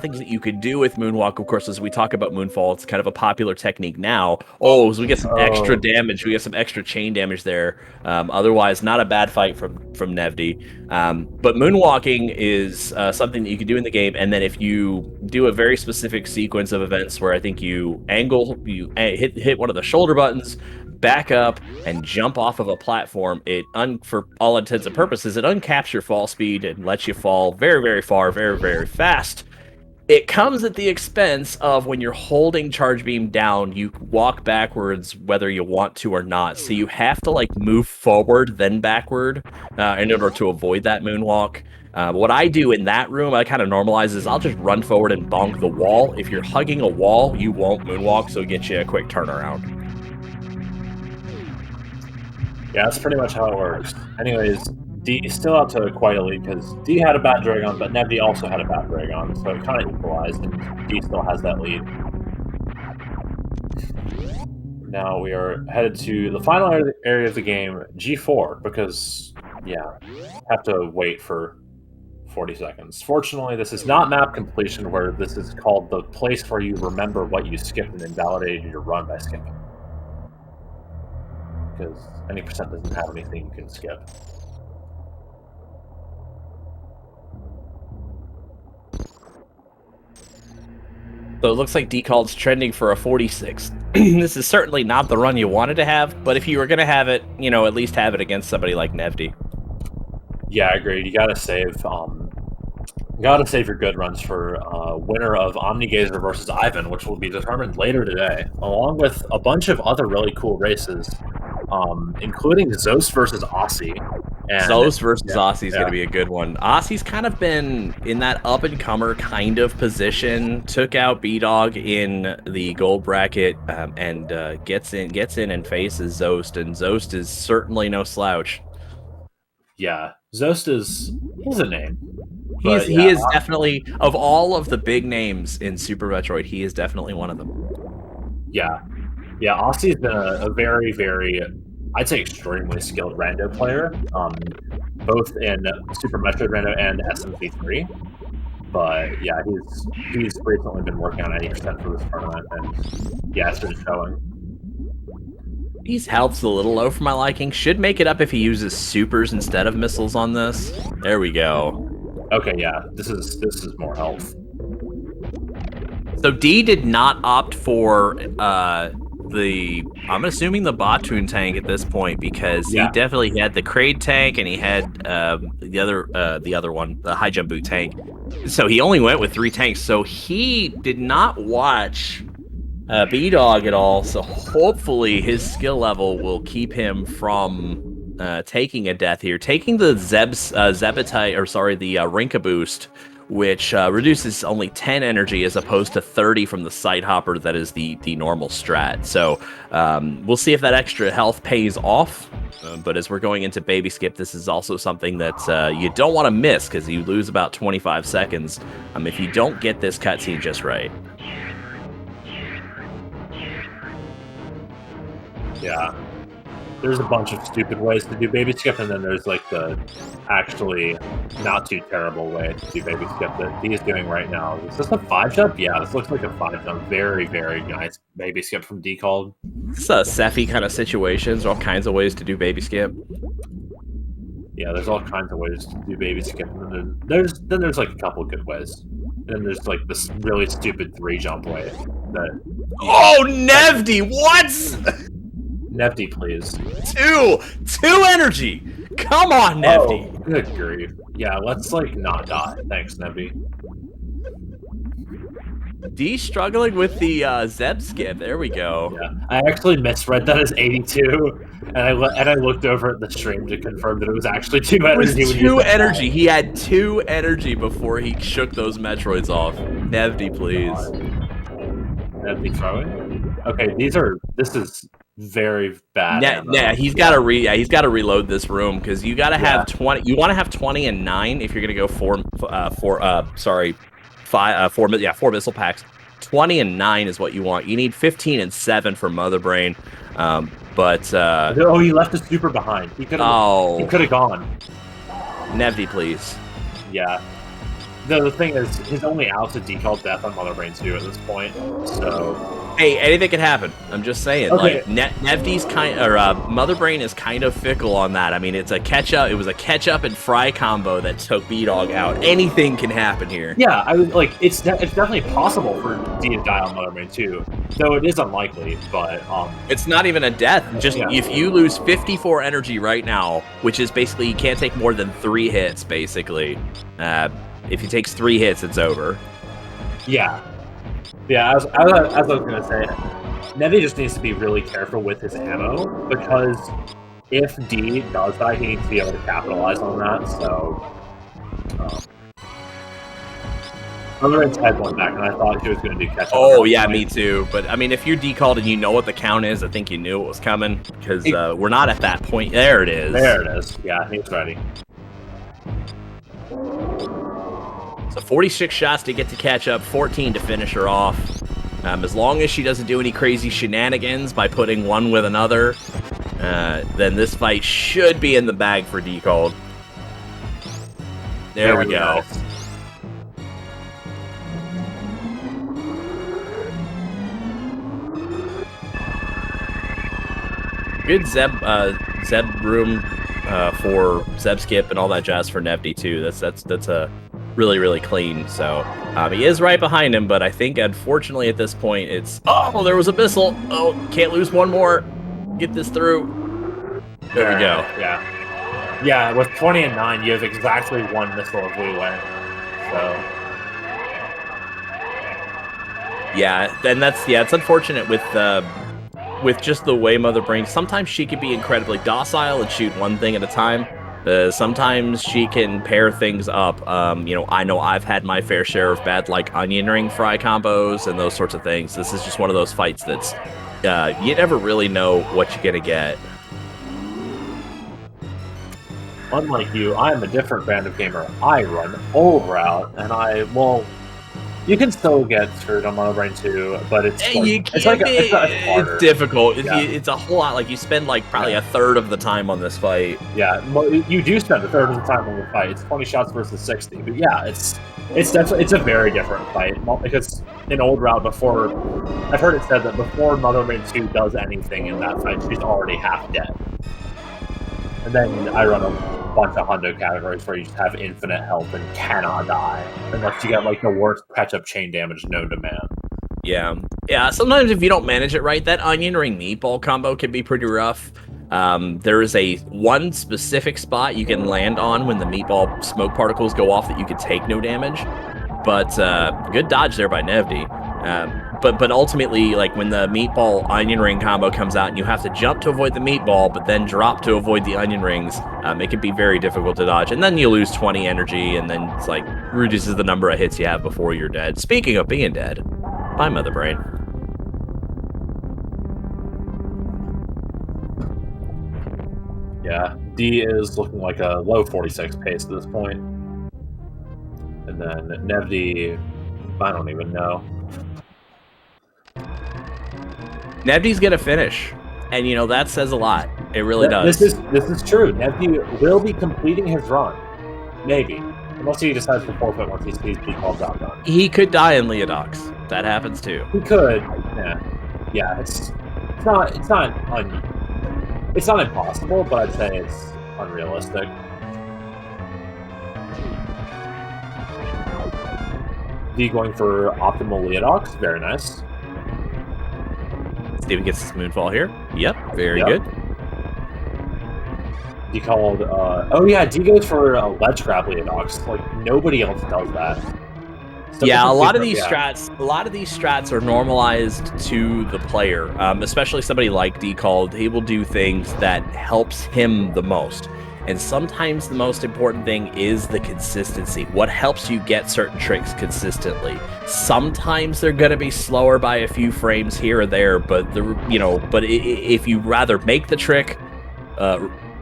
things that you could do with Moonwalk, of course, as we talk about Moonfall, it's kind of a popular technique now. Oh, so we get some extra damage. We get some extra chain damage there. Otherwise, not a bad fight from Nevdi. But Moonwalking is something that you can do in the game, and then if you do a very specific sequence of events where I think you hit one of the shoulder buttons, back up and jump off of a platform, for all intents and purposes, it uncaps your fall speed and lets you fall very, very far, very, very fast. It comes at the expense of when you're holding charge beam down, you walk backwards whether you want to or not. So you have to like move forward then backward in order to avoid that moonwalk. What I do in that room, I kind of normalize is I'll just run forward and bonk the wall. If you're hugging a wall, you won't moonwalk, so get you a quick turnaround. Yeah, that's pretty much how it works. Anyways, D is still out to quite a lead because D had a bad Dragon, but Nevdi also had a bad Dragon, so it kind of equalized, and D still has that lead. Now we are headed to the final area of the game, G4, because, yeah, have to wait for 40 seconds. Fortunately, this is not map completion, where this is called the place where you remember what you skipped and invalidated your run by skipping. Because any percent doesn't have anything you can skip. So it looks like Decalled's trending for a 46. This is certainly not the run you wanted to have, but if you were going to have it, you know, at least have it against somebody like Nevdi. Yeah, I agree. You gotta save your good runs for winner of Omnigazer versus Ivan, which will be determined later today, along with a bunch of other really cool races, including Zost versus Aussie. Zost versus Aussie is going to be a good one. Aussie's kind of been in that up-and-comer kind of position, took out B-Dog in the gold bracket, and gets in and faces Zost, and Zost is certainly no slouch. Yeah, Zost is a name. But He is definitely, of all of the big names in Super Metroid, he is definitely one of them. yeah, Ossie's been a very, very, I'd say, extremely skilled rando player, both in Super Metroid Rando and SMV3. But yeah, he's recently been working on 80% for this tournament, and yeah, it's been showing. His health's a little low for my liking. Should make it up if he uses supers instead of missiles on this. There we go. Okay, yeah, this is more health. So D did not opt for I'm assuming the Batoon tank at this point, because he definitely had the Kraid tank and he had the other one, the high jump boot tank. So he only went with 3 tanks. So he did not watch B-Dog at all. So hopefully his skill level will keep him from taking a death here. Taking the Zebetite, or sorry, the Rinka boost, which reduces only 10 energy as opposed to 30 from the Side Hopper that is the normal strat. So we'll see if that extra health pays off. But as we're going into Baby Skip, this is also something that you don't want to miss, because you lose about 25 seconds if you don't get this cutscene just right. Yeah. There's a bunch of stupid ways to do Baby Skip, and then there's like the actually not too terrible way to do Baby Skip that he is doing right now. Is this a 5-jump? Yeah, this looks like a 5-jump. Very, very nice Baby Skip from decalled. It's a Sephi kind of situations, all kinds of ways to do Baby Skip. Yeah, there's all kinds of ways to do Baby Skip, and then there's like a couple good ways. Then there's like this really stupid 3-jump way that. Oh, Nevdi, what? Nevdi, please. 2 energy. Come on, Nevdi. Oh, good grief. Yeah, let's like not die. Thanks, Nevdi. D struggling with the Zeb skip. There we go. Yeah, I actually misread that as 82, and I looked over at the stream to confirm that it was actually 2 energy. It was 2 energy. He had 2 energy before he shook those Metroids off. Nevdi, please. Nevdi throwing. Okay, this is very bad. Yeah, he's got to reload this room, because you got to have 20. You want to have 20 and 9 if you're gonna go 4 missile packs. 20 and 9 is what you want. You need 15 and 7 for Mother Brain. Oh, he left the super behind. He could have gone. Nevdi, please. Yeah. The thing is, his only out's a decalled death on Mother Brain 2 at this point, so. Hey, anything can happen. I'm just saying. Okay. Like, Nevdi's Mother Brain is kind of fickle on that. I mean, it's a catch-up. It was a catch-up and fry combo that took B-Dog out. Anything can happen here. Yeah, I was like, it's definitely possible for D to die on Mother Brain 2, though it is unlikely. But it's not even a death. Just if you lose 54 energy right now, which is basically you can't take more than 3 hits, basically. If he takes 3 hits, it's over. Yeah. Yeah, as I was going to say, Nevdi just needs to be really careful with his ammo, because if D does die, he needs to be able to capitalize on that, so. Mother Brain's head went back, and I thought he was going to do catch-up. Oh, yeah, me too. But, I mean, if you're decalled and you know what the count is, I think you knew it was coming, because we're not at that point. There it is. There it is. Yeah, he's ready. So 46 shots to get to catch up, 14 to finish her off. As long as she doesn't do any crazy shenanigans by putting one with another, then this fight should be in the bag for decalled. There we go. Nice. Good Zeb room for Zeb skip and all that jazz for Nevdi too. That's a really, really clean. So he is right behind him, but I think unfortunately at this point it's there was a missile. Oh, can't lose one more. Get this through. There we go. Yeah, with 20 and 9, you have exactly 1 missile of leeway. So yeah, then it's unfortunate with just the way Mother Brain. Sometimes she can be incredibly docile and shoot one thing at a time. Sometimes she can pair things up. I know I've had my fair share of bad, like, onion ring fry combos and those sorts of things. This is just one of those fights that's, you never really know what you're going to get. unlike you, I am a different brand of gamer. I run old route, and you can still get screwed on Mono Brain 2, but it's harder. It's difficult. Yeah. It's a whole lot. Like you spend like probably a third of the time on this fight. Yeah, you do spend a third of the time on the fight. It's 20 shots versus 60, but yeah, it's a very different fight because in old route before, I've heard it said that before Mother Brain 2 does anything in that fight, she's already half dead. And then I run a bunch of hundo categories where you just have infinite health and cannot die unless you get like the worst catch-up chain damage known to man. Yeah. Sometimes if you don't manage it right, that onion ring meatball combo can be pretty rough. There is one specific spot you can land on when the meatball smoke particles go off that you can take no damage. But good dodge there by Nevdi. But ultimately, like when the meatball onion ring combo comes out and you have to jump to avoid the meatball, but then drop to avoid the onion rings, it can be very difficult to dodge. And then you lose 20 energy, and then it's like reduces the number of hits you have before you're dead. Speaking of being dead, bye, Mother Brain. Yeah, D is looking like a low 46 pace at this point. And then Nevdi, I don't even know. Nevdi's gonna finish, and that says a lot. It really does. This is true. Nevdi will be completing his run, maybe, unless he decides to forfeit once he sees decalled done. He could die in Leodox. That happens too. He could. Yeah. It's not impossible, but I'd say it's unrealistic. D going for optimal Leodox, very nice. Steven gets his moonfall here. Yep, very good. Decalled. D goes for a ledge grab Leodox. Like nobody else does that. A lot of these strats are normalized to the player, especially somebody like Decalled. He will do things that helps him the most. And sometimes the most important thing is the consistency. What helps you get certain tricks consistently? Sometimes they're going to be slower by a few frames here or there, but if you rather make the trick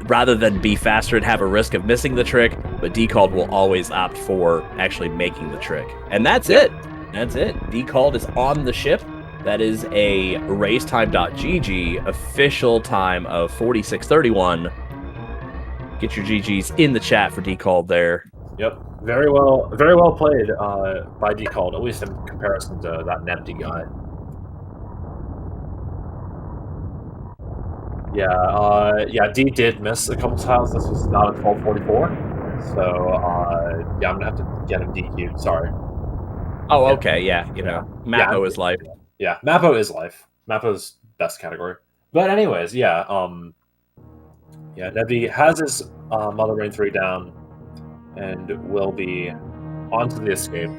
rather than be faster and have a risk of missing the trick, but Decalled will always opt for actually making the trick. And that's it. That's it. Decalled is on the ship. That is a racetime.gg official time of 46:31. Get your GGs in the chat for Decalled there. Yep, very well played by Decalled, at least in comparison to that Nevdi guy. D did miss a couple tiles. This was not a 1244, so I'm gonna have to get him DQ'd. Sorry. Oh, okay, Mappo is life. Yeah, Mappo is life. Mappo's best category. But anyways, Nevdi has his Mother Brain 3 down and will be onto the escape.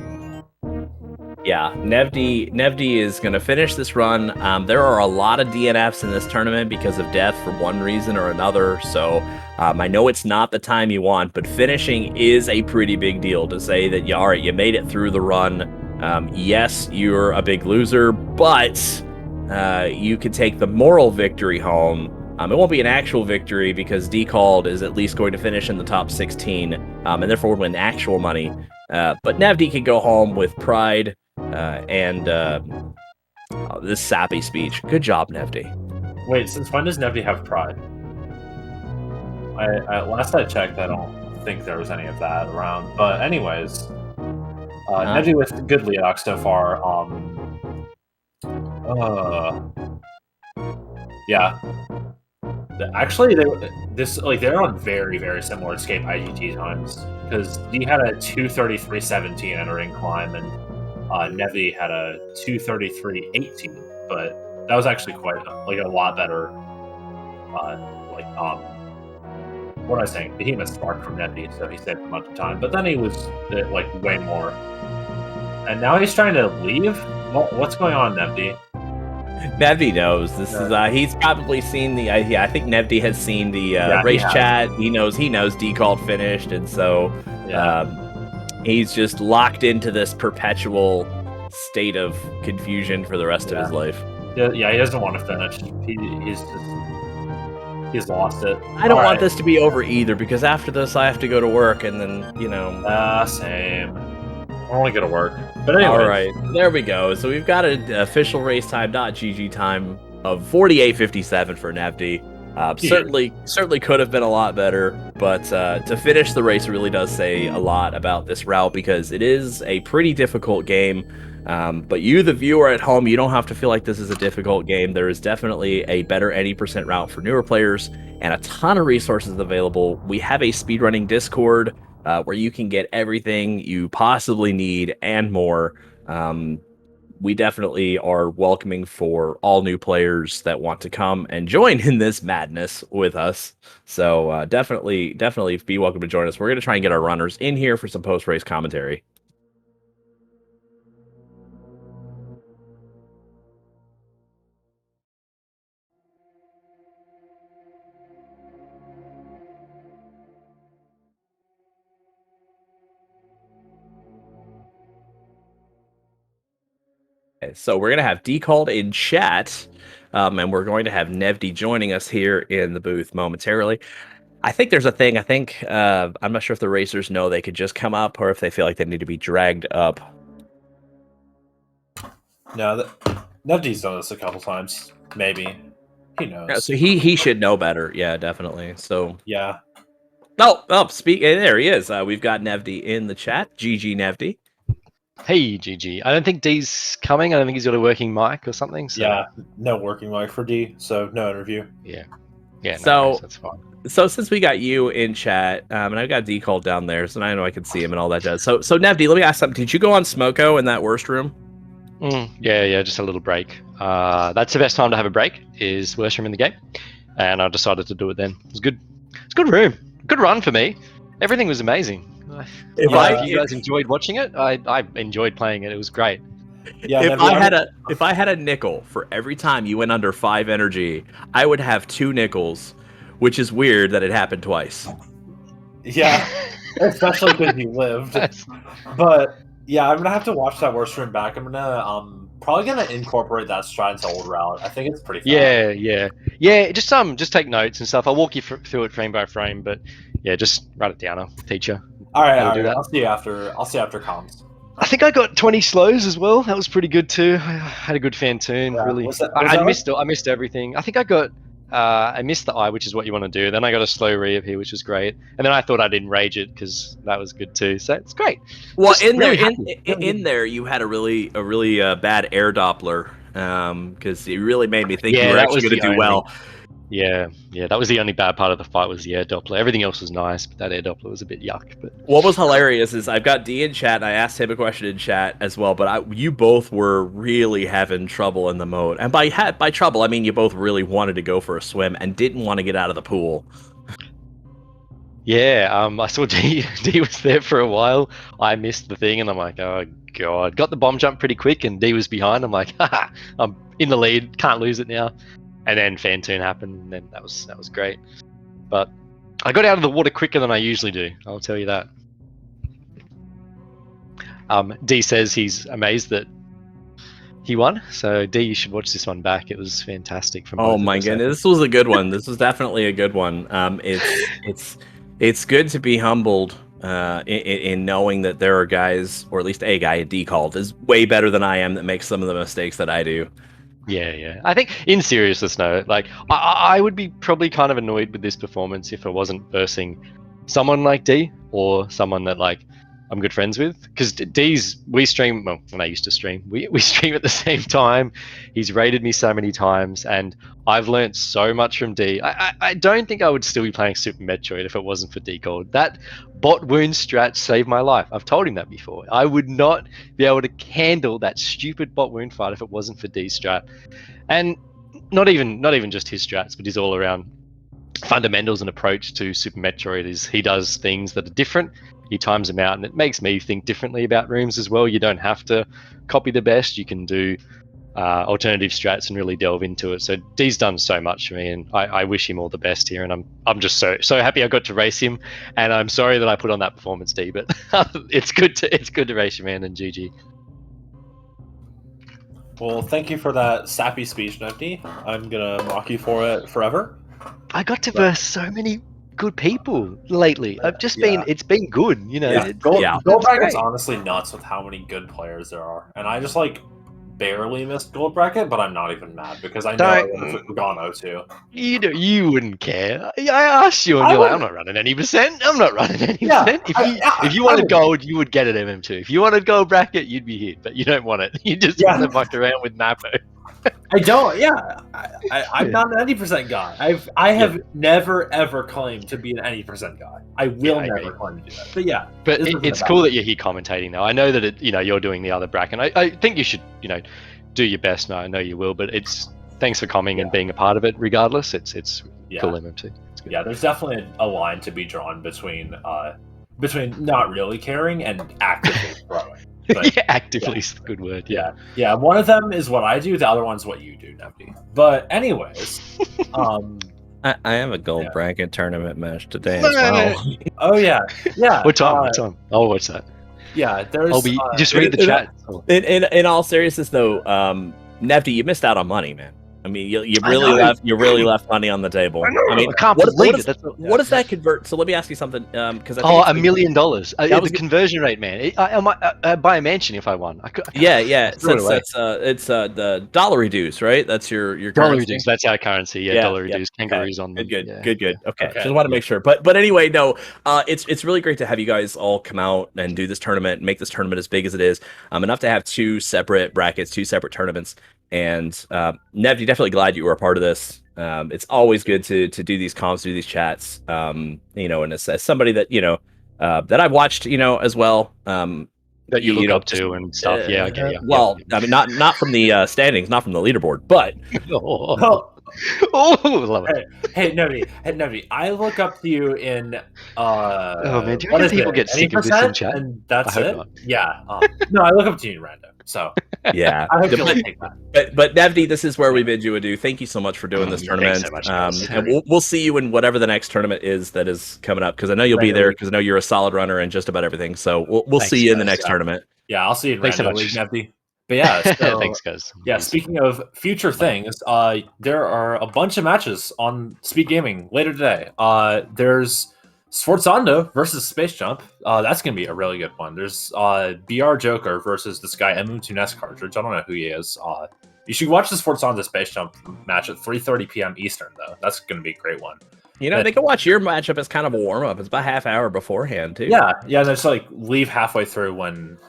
Yeah, Nevdi is going to finish this run. There are a lot of DNFs in this tournament because of death for one reason or another, so I know it's not the time you want, but finishing is a pretty big deal to say that, you made it through the run. Yes, you're a big loser, but you could take the moral victory home. It won't be an actual victory because Decalled is at least going to finish in the top 16 and therefore win actual money. But Nevdi can go home with pride and this sappy speech. Good job, Nevdi. Wait, since when does Nevdi have pride? Last I checked, I don't think there was any of that around. But anyways, Nevdi with good Leodox so far. Actually, they're on very, very similar escape IGT times because D had a 2:33.17 entering climb and Nevdi had a 2:33.18, but that was actually quite a lot better. What am I saying? Behemoth spark from Nevdi, so he saved a bunch of time. But then he was way more, and now he's trying to leave. What's going on, Nevdi? Nevdi knows. This is he's probably seen the I think Nevdi has seen the race chat. He knows Decalled finished, and so he's just locked into this perpetual state of confusion for the rest of his life. Yeah, he doesn't want to finish. He's lost it. I don't want this to be over either, because after this I have to go to work, and then, you know... Same. I want to go to work. But anyway. Alright, there we go. So we've got an official race time.gg time of 48:57 for Nevdi. Certainly could have been a lot better, but to finish the race really does say a lot about this route, because it is a pretty difficult game. But you, the viewer at home, you don't have to feel like this is a difficult game. There is definitely a better 80% route for newer players, and a ton of resources available. We have a speedrunning Discord where you can get everything you possibly need and more. We definitely are welcoming for all new players that want to come and join in this madness with us. So definitely be welcome to join us. We're going to try and get our runners in here for some post-race commentary. So we're going to have decalled in chat, and we're going to have Nevdi joining us here in the booth momentarily. I think there's a thing. I think I'm not sure if the racers know they could just come up, or if they feel like they need to be dragged up. No, Nevdi's done this a couple times. Maybe. He knows. Yeah, so he should know better. Yeah, definitely. So yeah. There he is. We've got Nevdi in the chat. GG Nevdi. Hey, GG. I don't think D's coming. I don't think he's got a working mic or something. So. Yeah, no working mic for D, so no interview. Yeah. So that's fine. So since we got you in chat, and I've got decalled down there, so now I know I can see him and all that jazz. So Nevdi, let me ask something. Did you go on Smoko in that worst room? Yeah, just a little break. That's the best time to have a break, is worst room in the game. And I decided to do it then. It was good. It's a good room. Good run for me. Everything was amazing. If you guys enjoyed watching it, I enjoyed playing it. It was great. Yeah, if I had a nickel for every time you went under 5 energy, I would have 2 nickels, which is weird that it happened twice. Yeah, especially because you lived. But yeah, I'm gonna have to watch that worst room back. I'm probably gonna incorporate that strat into old route. I think it's pretty fun. Yeah. Just take notes and stuff. I'll walk you through it frame by frame, but yeah, just write it down. I'll teach you. All right. I'll see you after comms. I think I got 20 slows as well. That was pretty good too. I had a good fan tune. Yeah. Really, I missed everything. I think I missed the eye, which is what you want to do. Then I got a slow re-up here, which was great. And then I thought I'd enrage it because that was good too. So it's great. Well, in there, you had a really bad air Doppler because it really made me think you were actually going to do well. Yeah, that was the only bad part of the fight, was the air Doppler. Everything else was nice, but that air Doppler was a bit yuck. But what was hilarious is I've got D in chat, and I asked him a question in chat as well, but you both were really having trouble in the mode. And by trouble, I mean you both really wanted to go for a swim and didn't want to get out of the pool. Yeah, I saw D was there for a while. I missed the thing, and I'm like, oh god. Got the bomb jump pretty quick, and D was behind. I'm like, haha, I'm in the lead, can't lose it now. And then fan tune happened, and then that was great. But I got out of the water quicker than I usually do, I'll tell you that. D says he's amazed that he won, so D, you should watch this one back. It was fantastic. Oh my goodness, this was a good one. This was definitely a good one. It's good to be humbled in knowing that there are guys, or at least a guy, decalled, is way better than I am, that makes some of the mistakes that I do. Yeah. I think, in seriousness, no, like I would be probably kind of annoyed with this performance if I wasn't versing someone like D, or someone that like I'm good friends with, because we stream, well, when I used to stream, we stream at the same time. He's raided me so many times, and I've learnt so much from D. I don't think I would still be playing Super Metroid if it wasn't for decalled. That bot wound strat saved my life. I've told him that before. I would not be able to handle that stupid bot wound fight if it wasn't for D strat. And not even just his strats, but his all around fundamentals and approach to Super Metroid is he does things that are different. He times them out, and it makes me think differently about rooms as well. You don't have to copy the best. You can do alternative strats and really delve into it. So D's done so much for me, and I wish him all the best here. And I'm just so happy I got to race him. And I'm sorry that I put on that performance, D, but it's good to race you, man, and GG. Well, thank you for that sappy speech, Nevdi. I'm gonna mock you for it forever. I got to verse so many good people lately. I've just it's been good, you know. Yeah, It's, gold it's bracket's great. honestly nuts with how many good players there are, and I just like barely missed gold bracket, but I'm not even mad because I know I would have gone 0-2. You wouldn't care. I asked you, and you're like, I'm not running any percent. I'm not running any percent. If you wanted gold, you would get it MM2. If you wanted gold bracket, you'd be hit, but you don't want it. You just want to fuck around with Napo. I don't. Yeah, I'm not an 80% guy. I have never ever claimed to be an 80% guy. I will never claim to do that. But yeah, but it's cool that you're here commentating though. I know that you're doing the other bracket. I think you should do your best. No, I know you will. But thanks for coming and being a part of it. Regardless, it's cool MM2. Yeah, there's definitely a line to be drawn between not really caring and actively throwing. But, actively is a good word. Yeah. One of them is what I do. The other one's what you do, Nevdi. But anyways, I have a gold bracket tournament match today as well. Oh yeah. What time? I'll watch that. Yeah, there's. I'll be just read the chat. In all seriousness, though, Nevdi, you missed out on money, man. I mean, you really left money on the table. I mean, I can't believe it. What does that convert? So let me ask you something. Because $1 million. The conversion rate, man. I might buy a mansion if I won. It's the dollar reduce, right? That's your dollar reduce. That's our currency. Yeah, dollar reduce. Kangaroos on them. Good. Okay, just want to make sure. But anyway, no. It's really great to have you guys all come out and do this tournament, and make this tournament as big as it is. Enough to have 2 separate brackets, 2 separate tournaments. And Nevdi, definitely glad you were a part of this. It's always good to do these comms, do these chats. And as somebody that that I've watched, as well. That you look up to and stuff. Yeah, I get you. Well, I mean, not from the standings, not from the leaderboard, but love it. Hey, Nevdi, I look up to you in oh man, do you think people get sick of this in chat? And that's it. Not. Yeah. No, I look up to you in random. So yeah, I hope you'll take that. But Nevdi, this is where we bid you adieu. Thank you so much for doing this tournament. So much, and we'll see you in whatever the next tournament is that is coming up, because I know you'll be there, because I know you're a solid runner in just about everything. So we'll see you in the next tournament. Yeah, I'll see you in Random League, Nevdi. But yeah, so, thanks guys. Yeah, speaking of future things, there are a bunch of matches on SpeedGaming later today. There's Sforzando versus Space Jump. That's gonna be a really good one. There's BR Joker versus this guy Emu2Ness cartridge. I don't know who he is. You should watch the Sforzando Space Jump match at 3:30 p.m. Eastern though. That's gonna be a great one. They can watch your matchup as kind of a warm up. It's about half hour beforehand too. Yeah. Just like leave halfway through when.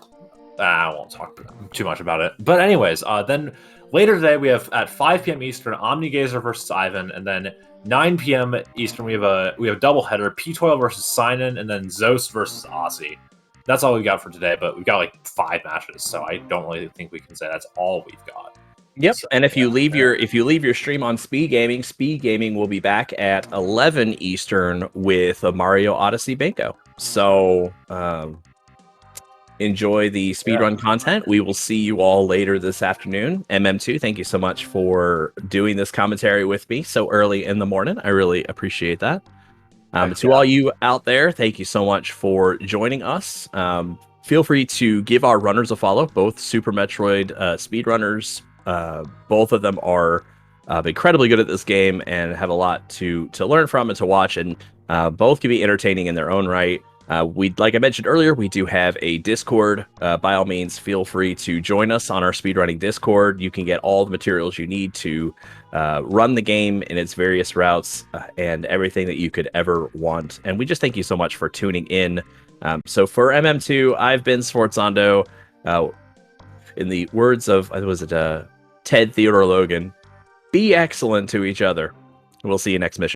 I won't talk too much about it. But anyways, then later today we have at 5 p.m. Eastern Omnigazer versus Ivan, and then 9 p.m. Eastern we have a doubleheader P12 versus Sinan, and then Zeus versus Aussie. That's all we got for today, but we've got like 5 matches, so I don't really think we can say that's all we've got. Yep. So, and if you leave your stream on SpeedGaming will be back at 11 Eastern with a Mario Odyssey bingo. So enjoy the speedrun content. We will see you all later this afternoon. MM2, thank you so much for doing this commentary with me so early in the morning. I really appreciate that. To all you out there, thank you so much for joining us. Feel free to give our runners a follow, both Super Metroid speedrunners. Both of them are incredibly good at this game and have a lot to learn from and to watch, and both can be entertaining in their own right. Like I mentioned earlier, we do have a Discord. By all means, feel free to join us on our speedrunning Discord. You can get all the materials you need to run the game in its various routes and everything that you could ever want. And we just thank you so much for tuning in. So for MM2, I've been Sforzando. In the words of, Ted Theodore Logan, be excellent to each other. We'll see you next mission.